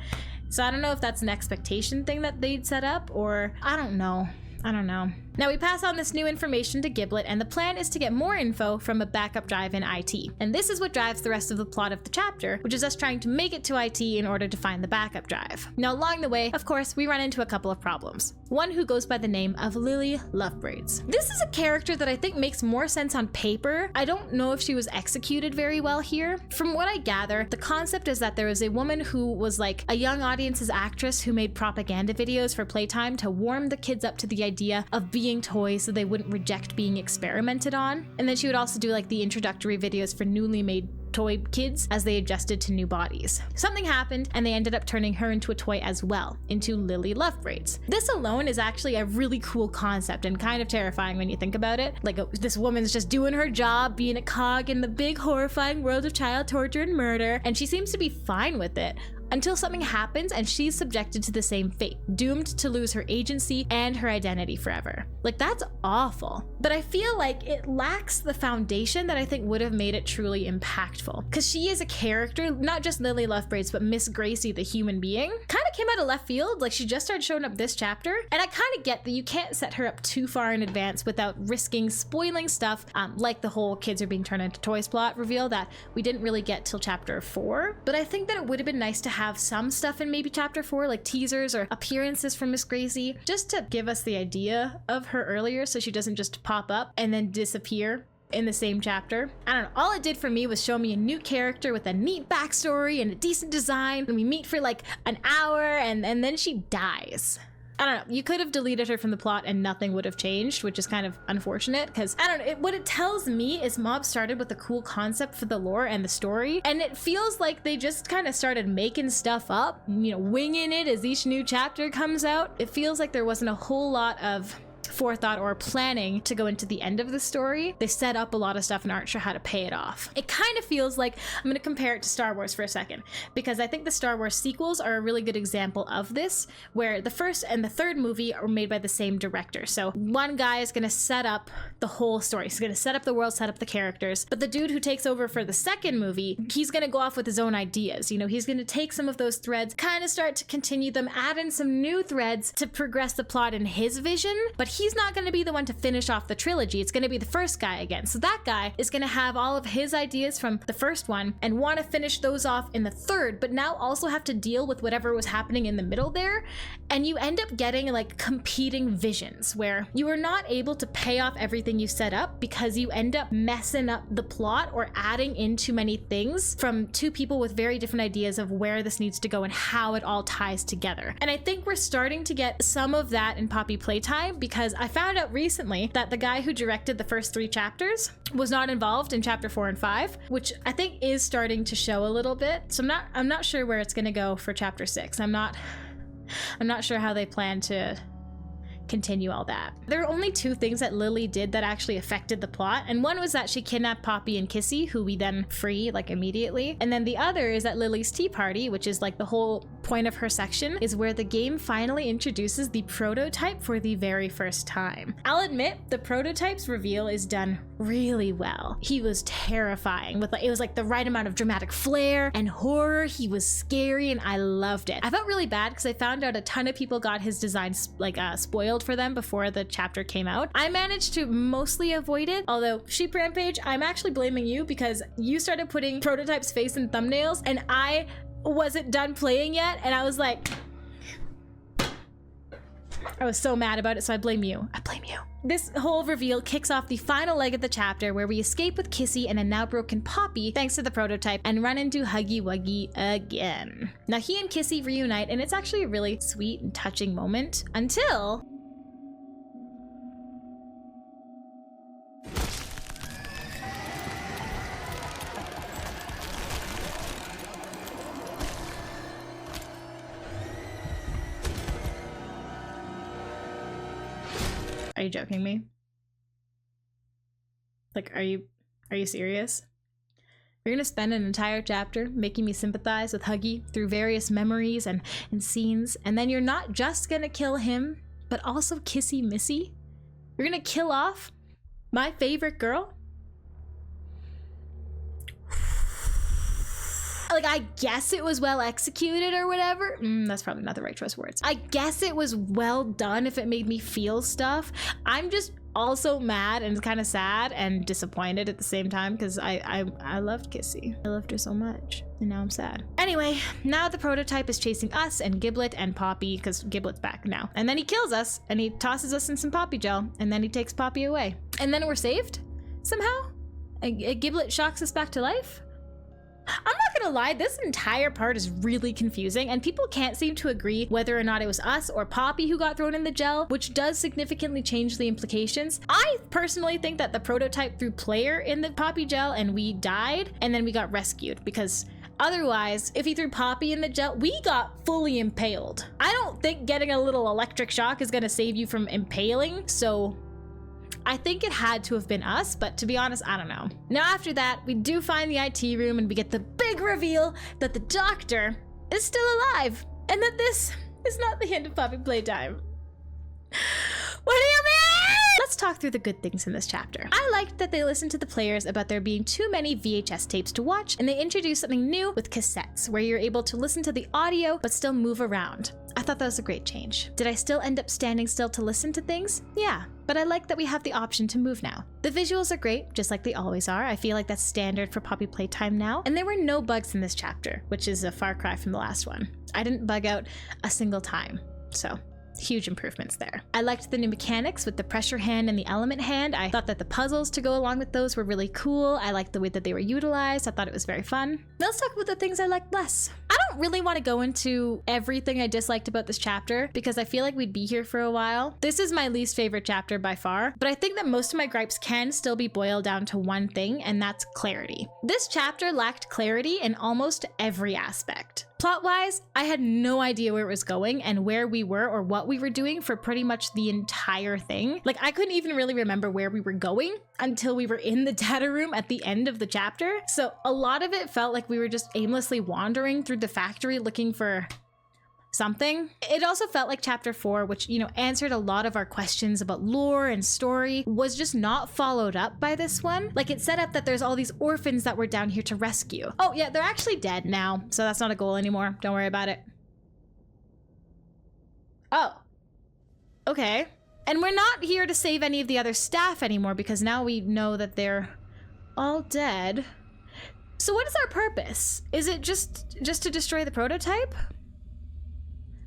So I don't know if that's an expectation thing that they'd set up, or I don't know. Now we pass on this new information to Giblet, and the plan is to get more info from a backup drive in IT. And this is what drives the rest of the plot of the chapter, which is us trying to make it to IT in order to find the backup drive. Now along the way, of course, we run into a couple of problems. One who goes by the name of Lily Lovebraids. This is a character that I think makes more sense on paper. I don't know if she was executed very well here. From what I gather, the concept is that there was a woman who was like a young audience's actress who made propaganda videos for Playtime to warm the kids up to the idea of being toys so they wouldn't reject being experimented on. And then she would also do like the introductory videos for newly made toy kids as they adjusted to new bodies. Something happened and they ended up turning her into a toy as well, into Lily Lovebraids. This alone is actually a really cool concept and kind of terrifying when you think about it. Like this woman's just doing her job, being a cog in the big horrifying world of child torture and murder, and she seems to be fine with it. Until something happens and she's subjected to the same fate, doomed to lose her agency and her identity forever. Like, that's awful. But I feel like it lacks the foundation that I think would have made it truly impactful. Because she is a character, not just Lily Lovebraids, but Miss Gracie, the human being, kind of came out of left field. Like, she just started showing up this chapter. And I kind of get that you can't set her up too far in advance without risking spoiling stuff, like the whole kids are being turned into toys plot reveal that we didn't really get till chapter 4. But I think that it would have been nice to have some stuff in maybe chapter 4, like teasers or appearances from Miss Gracie, just to give us the idea of her earlier so she doesn't just pop up and then disappear in the same chapter. I don't know, all it did for me was show me a new character with a neat backstory and a decent design, and we meet for like an hour and then she dies. I don't know, you could have deleted her from the plot and nothing would have changed, which is kind of unfortunate because I don't know, what it tells me is Mob started with a cool concept for the lore and the story, and it feels like they just kind of started making stuff up, you know, winging it as each new chapter comes out. It feels like there wasn't a whole lot of forethought or planning to go into the end of the story. They set up a lot of stuff and aren't sure how to pay it off. It kind of feels like, I'm going to compare it to Star Wars for a second, because I think the Star Wars sequels are a really good example of this, where the first and the third movie are made by the same director. So one guy is going to set up the whole story. He's going to set up the world, set up the characters, but the dude who takes over for the second movie, he's going to go off with his own ideas. You know, he's going to take some of those threads, kind of start to continue them, add in some new threads to progress the plot in his vision, but he's not going to be the one to finish off the trilogy. It's going to be the first guy again. So that guy is going to have all of his ideas from the first one and want to finish those off in the third, but now also have to deal with whatever was happening in the middle there. And you end up getting like competing visions where you are not able to pay off everything you set up because you end up messing up the plot or adding in too many things from two people with very different ideas of where this needs to go and how it all ties together. And I think we're starting to get some of that in Poppy Playtime, because I found out recently that the guy who directed the first 3 chapters was not involved in chapter 4 and 5, which I think is starting to show a little bit. So I'm not sure where it's going to go for chapter 6. I'm not sure how they plan to continue all that. There are only 2 things that Lily did that actually affected the plot, and one was that she kidnapped Poppy and Kissy, who we then free like immediately, and then the other is that Lily's tea party, which is like the whole point of her section, is where the game finally introduces the prototype for the very first time. I'll admit the prototype's reveal is done really well. He was terrifying with it was like the right amount of dramatic flair and horror. He was scary and I loved it. I felt really bad because I found out a ton of people got his design spoiled for them before the chapter came out. I managed to mostly avoid it, although Sheep Rampage, I'm actually blaming you because you started putting Prototype's face in thumbnails and I wasn't done playing yet, and I was like, I was so mad about it, so I blame you. I blame you. This whole reveal kicks off the final leg of the chapter where we escape with Kissy and a now broken Poppy thanks to the prototype and run into Huggy Wuggy again. Now he and Kissy reunite and it's actually a really sweet and touching moment until... Are you joking me? Like, are you serious? You're gonna spend an entire chapter making me sympathize with Huggy through various memories and scenes, and then you're not just gonna kill him, but also Kissy Missy? You're gonna kill off my favorite girl? Like, I guess it was well executed or whatever. That's probably not the right choice of words. I guess it was well done if it made me feel stuff. I'm just also mad and kind of sad and disappointed at the same time because I loved Kissy. I loved her so much and now I'm sad. Anyway, now the prototype is chasing us and Giblet and Poppy because Giblet's back now. And then he kills us and he tosses us in some Poppy gel and then he takes Poppy away. And then we're saved somehow? A Giblet shocks us back to life? I'm not gonna lie, this entire part is really confusing and people can't seem to agree whether or not it was us or Poppy who got thrown in the gel, which does significantly change the implications. I personally think that the prototype threw player in the Poppy gel and we died and then we got rescued, because otherwise, if he threw Poppy in the gel, we got fully impaled. I don't think getting a little electric shock is gonna save you from impaling, so I think it had to have been us, but to be honest, I don't know. Now after that, we do find the IT room and we get the big reveal that the doctor is still alive and that this is not the end of Poppy Playtime. What do you mean? Let's talk through the good things in this chapter. I liked that they listened to the players about there being too many VHS tapes to watch, and they introduced something new with cassettes, where you're able to listen to the audio but still move around. I thought that was a great change. Did I still end up standing still to listen to things? Yeah, but I like that we have the option to move now. The visuals are great, just like they always are. I feel like that's standard for Poppy Playtime now. And there were no bugs in this chapter, which is a far cry from the last one. I didn't bug out a single time, so huge improvements there. I liked the new mechanics with the pressure hand and the element hand. I thought that the puzzles to go along with those were really cool. I liked the way that they were utilized. I thought it was very fun. Now let's talk about the things I liked less. I don't don't really want to go into everything I disliked about this chapter because I feel like we'd be here for a while. This is my least favorite chapter by far, but I think that most of my gripes can still be boiled down to one thing, and that's clarity. This chapter lacked clarity in almost every aspect. Plot-wise, I had no idea where it was going and where we were or what we were doing for pretty much the entire thing. Like, I couldn't even really remember where we were going until we were in the data room at the end of the chapter. So a lot of it felt like we were just aimlessly wandering through the factory looking for something. It also felt like chapter 4, which, you know, answered a lot of our questions about lore and story, was just not followed up by this one. Like, it set up that there's all these orphans that we're down here to rescue. Oh yeah, they're actually dead now, so that's not a goal anymore. Don't worry about it. Oh, okay. And we're not here to save any of the other staff anymore because now we know that they're all dead. So what is our purpose? Is it just to destroy the prototype?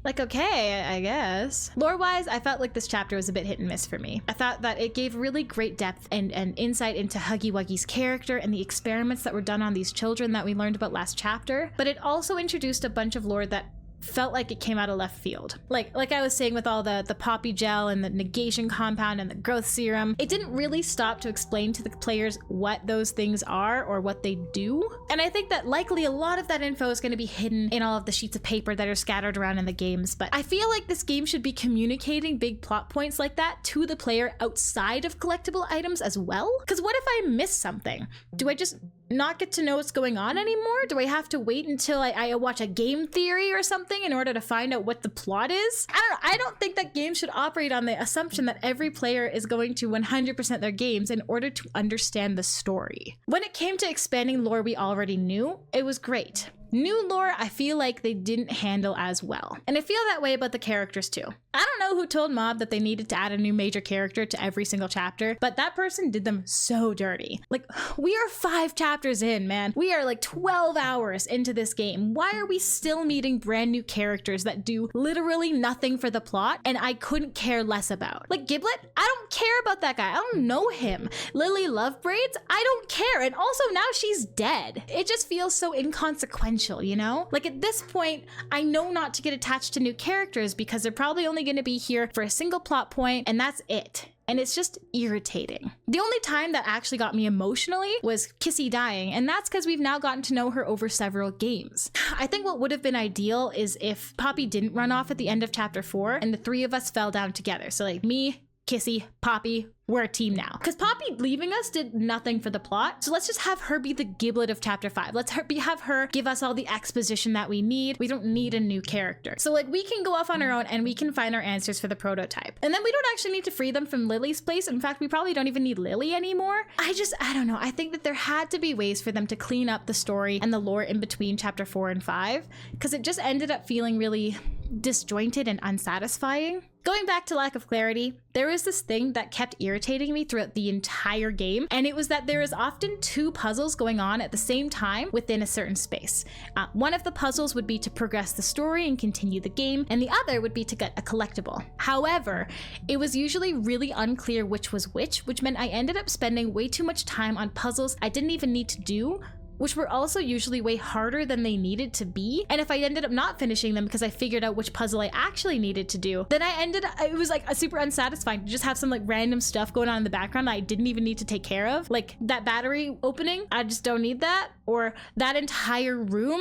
Like, okay, I guess. Lore-wise, I felt like this chapter was a bit hit and miss for me. I thought that it gave really great depth and insight into Huggy Wuggy's character and the experiments that were done on these children that we learned about last chapter, but it also introduced a bunch of lore that felt like it came out of left field. Like I was saying with all the poppy gel and the negation compound and the growth serum, it didn't really stop to explain to the players what those things are or what they do. And I think that likely a lot of that info is going to be hidden in all of the sheets of paper that are scattered around in the games. But I feel like this game should be communicating big plot points like that to the player outside of collectible items as well. Because what if I miss something? Do I just not get to know what's going on anymore? Do I have to wait until I watch a game theory or something in order to find out what the plot is? I don't know. I don't think that games should operate on the assumption that every player is going to 100% their games in order to understand the story. When it came to expanding lore we already knew, it was great. New lore, I feel like they didn't handle as well. And I feel that way about the characters too. I don't know who told Mob that they needed to add a new major character to every single chapter, but that person did them so dirty. Like, we are 5 chapters in, man. We are like 12 hours into this game. Why are we still meeting brand new characters that do literally nothing for the plot and I couldn't care less about? Like Giblet, I don't care about that guy. I don't know him. Lily Lovebraids, I don't care. And also now she's dead. It just feels so inconsequential, you know? Like at this point, I know not to get attached to new characters because they're probably only going to be here for a single plot point and that's it. And it's just irritating. The only time that actually got me emotionally was Kissy dying, and that's because we've now gotten to know her over several games. I think what would have been ideal is if Poppy didn't run off at the end of chapter 4 and the 3 of us fell down together. So like me, Kissy, Poppy, we're a team now. Because Poppy leaving us did nothing for the plot. So let's just have her be the Giblet of chapter 5. Let's have her give us all the exposition that we need. We don't need a new character. So like we can go off on our own and we can find our answers for the prototype. And then we don't actually need to free them from Lily's place. In fact, we probably don't even need Lily anymore. I don't know. I think that there had to be ways for them to clean up the story and the lore in between chapter 4 and 5. Because it just ended up feeling really disjointed and unsatisfying. Going back to lack of clarity, there was this thing that kept irritating me throughout the entire game, and it was that there is often 2 puzzles going on at the same time within a certain space. One of the puzzles would be to progress the story and continue the game, and the other would be to get a collectible. However, it was usually really unclear which was which meant I ended up spending way too much time on puzzles I didn't even need to do, which were also usually way harder than they needed to be. And if I ended up not finishing them because I figured out which puzzle I actually needed to do, then it was like a super unsatisfying to just have some like random stuff going on in the background that I didn't even need to take care of. Like that battery opening, I just don't need that. Or that entire room,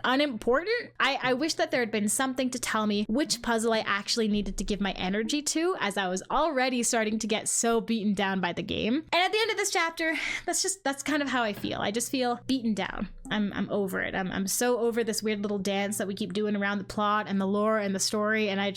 unimportant. I wish that there had been something to tell me which puzzle I actually needed to give my energy to, as I was already starting to get so beaten down by the game. And at the end of this chapter, that's kind of how I feel. I just feel beaten down. I'm over it. I'm so over this weird little dance that we keep doing around the plot and the lore and the story, and I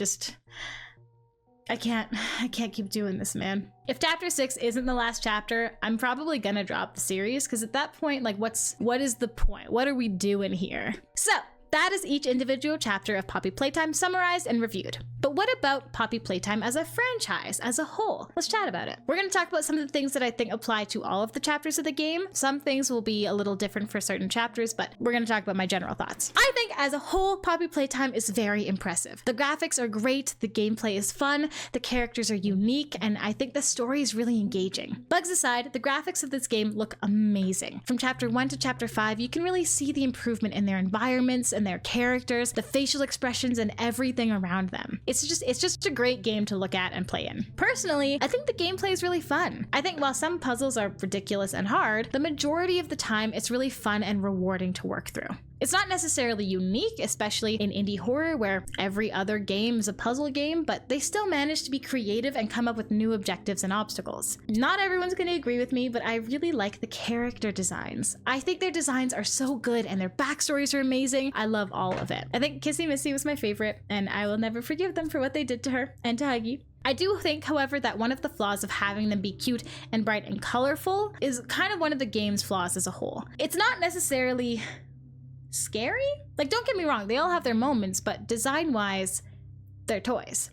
can't keep doing this, man. If chapter 6 isn't the last chapter, I'm probably gonna drop the series, because at that point, like, what is the point? What are we doing here? So that is each individual chapter of Poppy Playtime summarized and reviewed. But what about Poppy Playtime as a franchise, as a whole? Let's chat about it. We're going to talk about some of the things that I think apply to all of the chapters of the game. Some things will be a little different for certain chapters, but we're going to talk about my general thoughts. I think as a whole, Poppy Playtime is very impressive. The graphics are great, the gameplay is fun, the characters are unique, and I think the story is really engaging. Bugs aside, the graphics of this game look amazing. From chapter 1 to chapter 5, you can really see the improvement in their environments and their characters, the facial expressions, and everything around them. It's just a great game to look at and play in. Personally, I think the gameplay is really fun. I think while some puzzles are ridiculous and hard, the majority of the time it's really fun and rewarding to work through. It's not necessarily unique, especially in indie horror where every other game is a puzzle game, but they still manage to be creative and come up with new objectives and obstacles. Not everyone's going to agree with me, but I really like the character designs. I think their designs are so good and their backstories are amazing. I love all of it. I think Kissy Missy was my favorite, and I will never forgive them for what they did to her and to Huggy. I do think, however, that one of the flaws of having them be cute and bright and colorful is kind of one of the game's flaws as a whole. It's not necessarily scary? Like, don't get me wrong, they all have their moments, but design-wise, they're toys.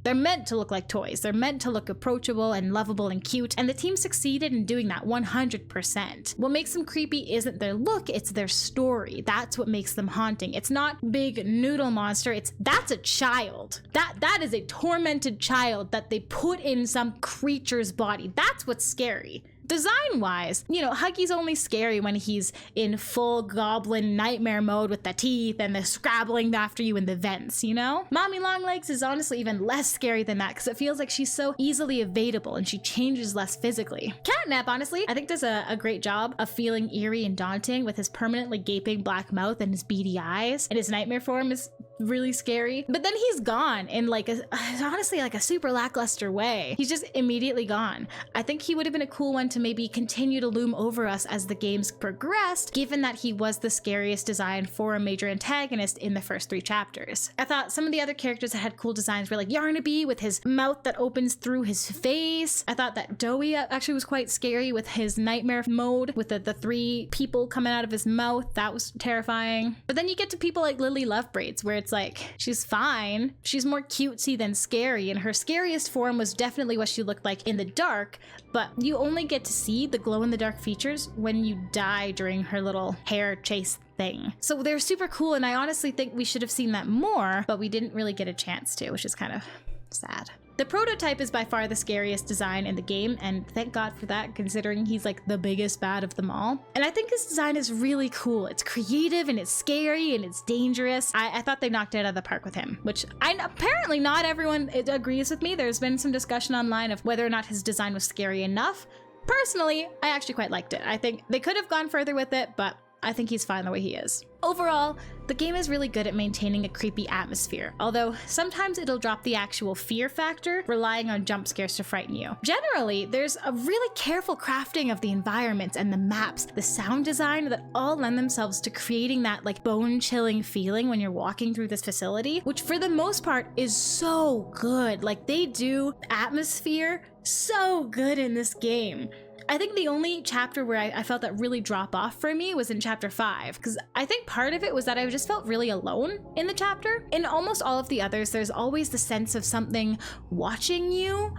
They're meant to look like toys. They're meant to look approachable and lovable and cute, and the team succeeded in doing that 100%. What makes them creepy isn't their look, it's their story. That's what makes them haunting. It's not big noodle monster, that's a child. That is a tormented child that they put in some creature's body. That's what's scary. Design-wise, Huggy's only scary when he's in full goblin nightmare mode with the teeth and the scrabbling after you in the vents, Mommy Longlegs is honestly even less scary than that because it feels like she's so easily evadable and she changes less physically. Catnap, honestly, I think does a great job of feeling eerie and daunting with his permanently gaping black mouth and his beady eyes, and his nightmare form is really scary. But then he's gone in honestly a super lackluster way. He's just immediately gone. I think he would have been a cool one to maybe continue to loom over us as the games progressed, given that he was the scariest design for a major antagonist in the first 3 chapters. I thought some of the other characters that had cool designs were like Yarnaby with his mouth that opens through his face. I thought that Dowie actually was quite scary with his nightmare mode with the 3 people coming out of his mouth. That was terrifying. But then you get to people like Lily Lovebraids, where it's like, she's fine. She's more cutesy than scary, and her scariest form was definitely what she looked like in the dark, but you only get to see the glow-in-the-dark features when you die during her little hair chase thing. So they're super cool, and I honestly think we should have seen that more, but we didn't really get a chance to, which is kind of sad. The prototype is by far the scariest design in the game, and thank God for that, considering he's like the biggest bad of them all. And I think his design is really cool. It's creative and it's scary and it's dangerous. I thought they knocked it out of the park with him, which apparently not everyone agrees with me. There's been some discussion online of whether or not his design was scary enough. Personally, I actually quite liked it. I think they could have gone further with it, but I think he's fine the way he is. Overall, the game is really good at maintaining a creepy atmosphere, although sometimes it'll drop the actual fear factor, relying on jump scares to frighten you. Generally, there's a really careful crafting of the environments and the maps, the sound design that all lend themselves to creating that bone-chilling feeling when you're walking through this facility, which for the most part is so good. They do atmosphere so good in this game. I think the only chapter where I felt that really drop off for me was in chapter 5, because I think part of it was that I just felt really alone in the chapter. In almost all of the others, there's always the sense of something watching you,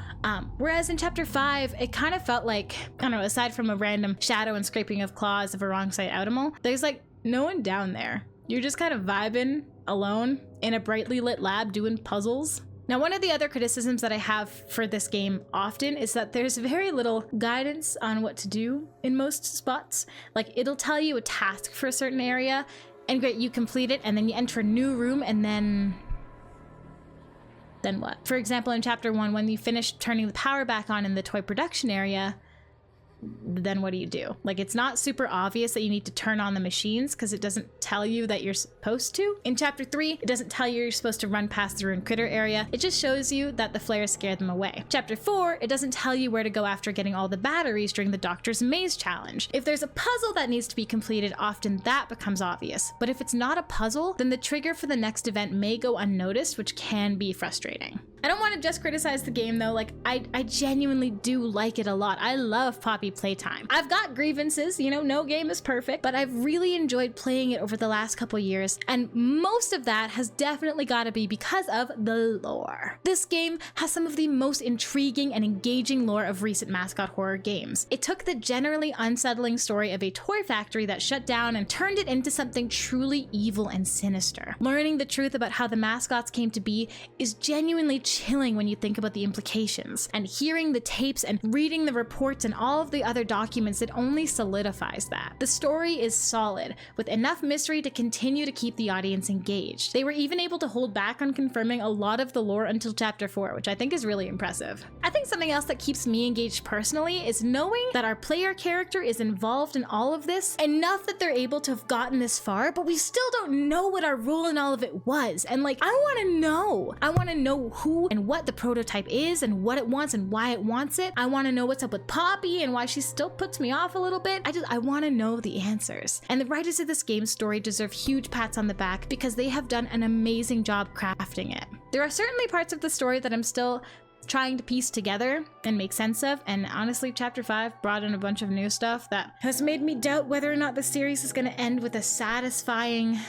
whereas in chapter 5, it kind of felt like, I don't know, aside from a random shadow and scraping of claws of a wrong side animal, there's no one down there. You're just kind of vibing alone in a brightly lit lab doing puzzles. Now, one of the other criticisms that I have for this game often is that there's very little guidance on what to do in most spots. It'll tell you a task for a certain area, and great, you complete it, and then you enter a new room, and then what? For example, in chapter 1, when you finish turning the power back on in the toy production area, then what do you do? It's not super obvious that you need to turn on the machines because it doesn't tell you that you're supposed to. In chapter 3, it doesn't tell you you're supposed to run past the ruined critter area. It just shows you that the flares scared them away. Chapter 4, it doesn't tell you where to go after getting all the batteries during the Doctor's Maze challenge. If there's a puzzle that needs to be completed, often that becomes obvious. But if it's not a puzzle, then the trigger for the next event may go unnoticed, which can be frustrating. I don't want to just criticize the game though, I genuinely do like it a lot. I love Poppy Playtime. I've got grievances, you know, no game is perfect, but I've really enjoyed playing it over the last couple years, and most of that has definitely got to be because of the lore. This game has some of the most intriguing and engaging lore of recent mascot horror games. It took the generally unsettling story of a toy factory that shut down and turned it into something truly evil and sinister. Learning the truth about how the mascots came to be is genuinely chilling when you think about the implications, and hearing the tapes and reading the reports and all of the other documents, it only solidifies that. The story is solid, with enough mystery to continue to keep the audience engaged. They were even able to hold back on confirming a lot of the lore until chapter 4, which I think is really impressive. I think something else that keeps me engaged personally is knowing that our player character is involved in all of this enough that they're able to have gotten this far, but we still don't know what our role in all of it was. And like, I want to know. I want to know who and what the prototype is and what it wants and why it wants it. I want to know what's up with Poppy and why she still puts me off a little bit. I want to know the answers. And the writers of this game's story deserve huge pats on the back because they have done an amazing job crafting it. There are certainly parts of the story that I'm still trying to piece together and make sense of, and honestly, chapter 5 brought in a bunch of new stuff that has made me doubt whether or not the series is going to end with a satisfying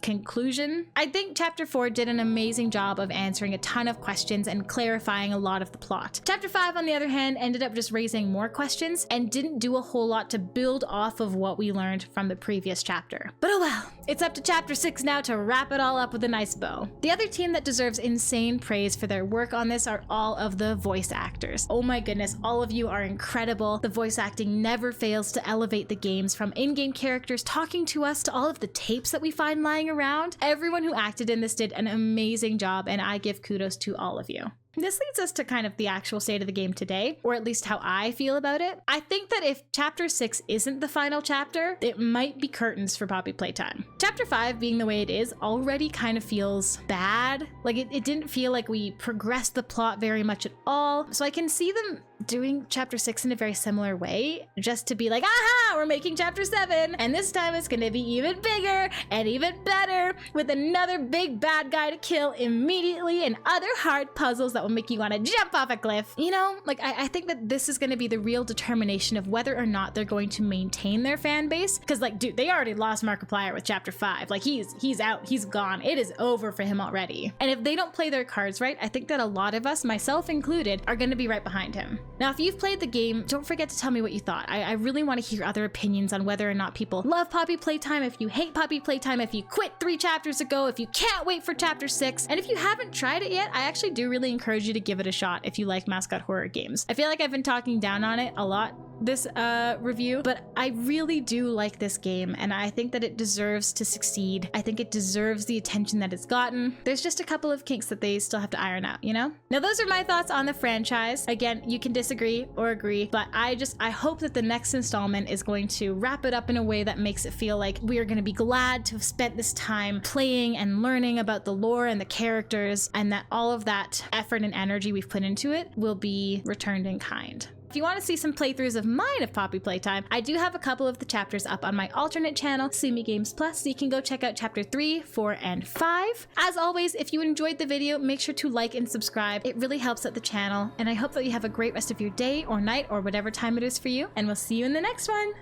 conclusion. I think chapter 4 did an amazing job of answering a ton of questions and clarifying a lot of the plot. Chapter 5, on the other hand, ended up just raising more questions and didn't do a whole lot to build off of what we learned from the previous chapter. But oh well, it's up to chapter 6 now to wrap it all up with a nice bow. The other team that deserves insane praise for their work on this are all of the voice actors. Oh my goodness, all of you are incredible. The voice acting never fails to elevate the games, from in-game characters talking to us to all of the tapes that we find lying around. Everyone who acted in this did an amazing job, and I give kudos to all of you. This leads us to kind of the actual state of the game today, or at least how I feel about it. I think that if chapter 6 isn't the final chapter, it might be curtains for Poppy Playtime. Chapter 5 being the way it is already kind of feels bad. Like it didn't feel like we progressed the plot very much at all. So I can see them doing chapter 6 in a very similar way, just to be like, aha, we're making chapter 7, and this time it's gonna be even bigger and even better, with another big bad guy to kill immediately and other hard puzzles that will make you want to jump off a cliff. You know, like I think that this is going to be the real determination of whether or not they're going to maintain their fan base, because like, dude, they already lost Markiplier with chapter 5. Like he's out, he's gone, it is over for him already. And if they don't play their cards right, I think that a lot of us, myself included, are going to be right behind him. Now, if you've played the game, don't forget to tell me what you thought. I really want to hear other opinions on whether or not people love Poppy Playtime, if you hate Poppy Playtime, if you quit 3 chapters ago, if you can't wait for chapter 6, and if you haven't tried it yet, I actually do really encourage you to give it a shot if you like mascot horror games. I feel like I've been talking down on it a lot this review, but I really do like this game, and I think that it deserves to succeed. I think it deserves the attention that it's gotten. There's just a couple of kinks that they still have to iron out, you know? Now, those are my thoughts on the franchise. Again, you can disagree or agree, but I hope that the next installment is going to wrap it up in a way that makes it feel like we are going to be glad to have spent this time playing and learning about the lore and the characters, and that all of that effort and energy we've put into it will be returned in kind. If you want to see some playthroughs of mine of Poppy Playtime, I do have a couple of the chapters up on my alternate channel, SumiGames Plus, so you can go check out chapter 3, 4, and 5. As always, if you enjoyed the video, make sure to like and subscribe. It really helps out the channel, and I hope that you have a great rest of your day or night or whatever time it is for you, and we'll see you in the next one.